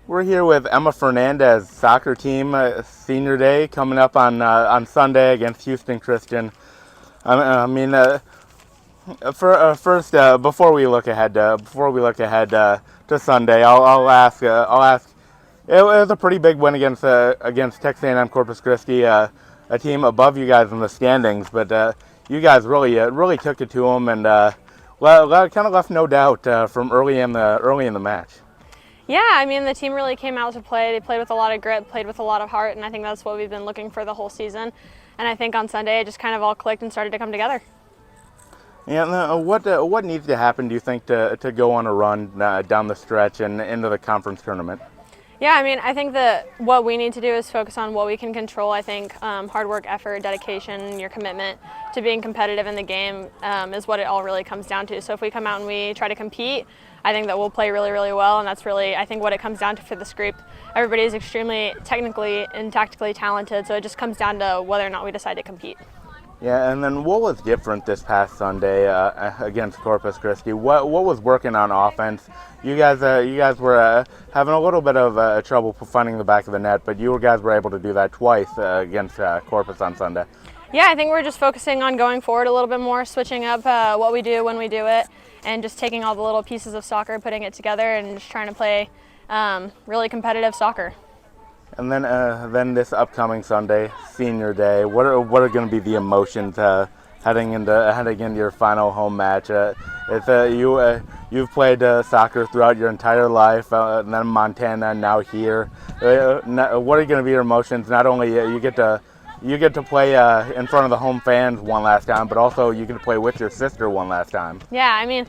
We're here with Emme Fernandez soccer team, senior day coming up on Sunday against Houston Christian. First, before we look ahead to Sunday, I'll ask. It was a pretty big win against Texas A&M Corpus Christi, a team above you guys in the standings, but you guys really took it to them and kind of left no doubt from early in the match. Yeah, I mean, the team really came out to play. They played with a lot of grit, played with a lot of heart, and I think that's what we've been looking for the whole season. And I think on Sunday it just kind of all clicked and started to come together. Yeah, what needs to happen, do you think, to go on a run down the stretch and into the conference tournament? Yeah, I mean, I think that what we need to do is focus on what we can control. I think hard work, effort, dedication, your commitment to being competitive in the game is what it all really comes down to. So if we come out and we try to compete, I think that we'll play really, really well, and that's really, I think, what it comes down to for this group. Everybody is extremely technically and tactically talented, so it just comes down to whether or not we decide to compete. Yeah, and then what was different this past Sunday against Corpus Christi? What was working on offense? You guys were having a little bit of trouble finding the back of the net, but you guys were able to do that twice against Corpus on Sunday. Yeah, I think we're just focusing on going forward a little bit more, switching up what we do when we do it, and just taking all the little pieces of soccer, putting it together, and just trying to play really competitive soccer. And then this upcoming Sunday, senior day, what are going to be the emotions heading into your final home match? You've played soccer throughout your entire life, and then Montana, now here. What are going to be your emotions? Not only you get to play in front of the home fans one last time, but also you get to play with your sister one last time. Yeah, I mean,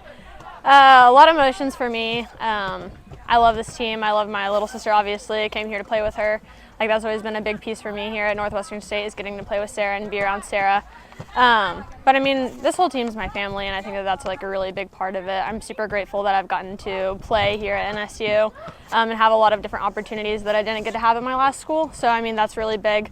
a lot of emotions for me. I love this team. I love my little sister, obviously. I came here to play with her. Like, that's always been a big piece for me here at Northwestern State, is getting to play with Sarah and be around Sarah. But I mean, this whole team's my family, and I think that that's like a really big part of it. I'm super grateful that I've gotten to play here at NSU and have a lot of different opportunities that I didn't get to have at my last school. So, I mean, that's really big.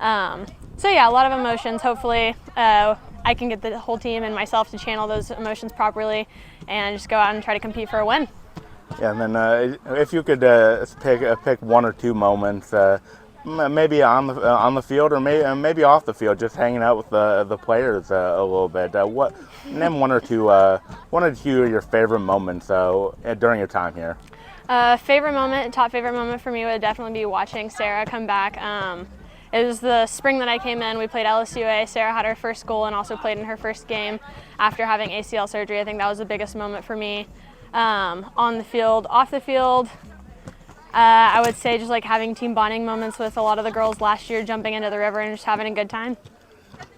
So yeah, a lot of emotions. Hopefully I can get the whole team and myself to channel those emotions properly and just go out and try to compete for a win. Yeah, and then if you could pick one or two moments, maybe on the field or maybe off the field, just hanging out with the players a little bit. Name one or two of your favorite moments during your time here. Top favorite moment for me would definitely be watching Sarah come back. It was the spring that I came in. We played LSUA. Sarah had her first goal and also played in her first game after having ACL surgery. I think that was the biggest moment for me. On the field, off the field, I would say just like having team bonding moments with a lot of the girls last year, jumping into the river and just having a good time.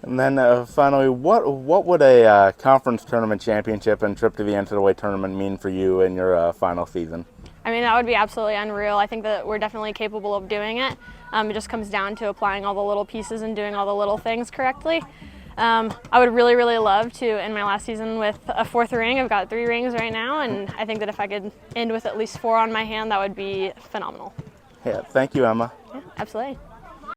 And then finally, what would a conference tournament championship and trip to the NCAA tournament mean for you in your final season? I mean, that would be absolutely unreal. I think that we're definitely capable of doing it. It just comes down to applying all the little pieces and doing all the little things correctly. I would really, really love to end my last season with a 4th ring. I've got 3 rings right now, and I think that if I could end with at least 4 on my hand, that would be phenomenal. Yeah, thank you, Emma. Yeah, absolutely.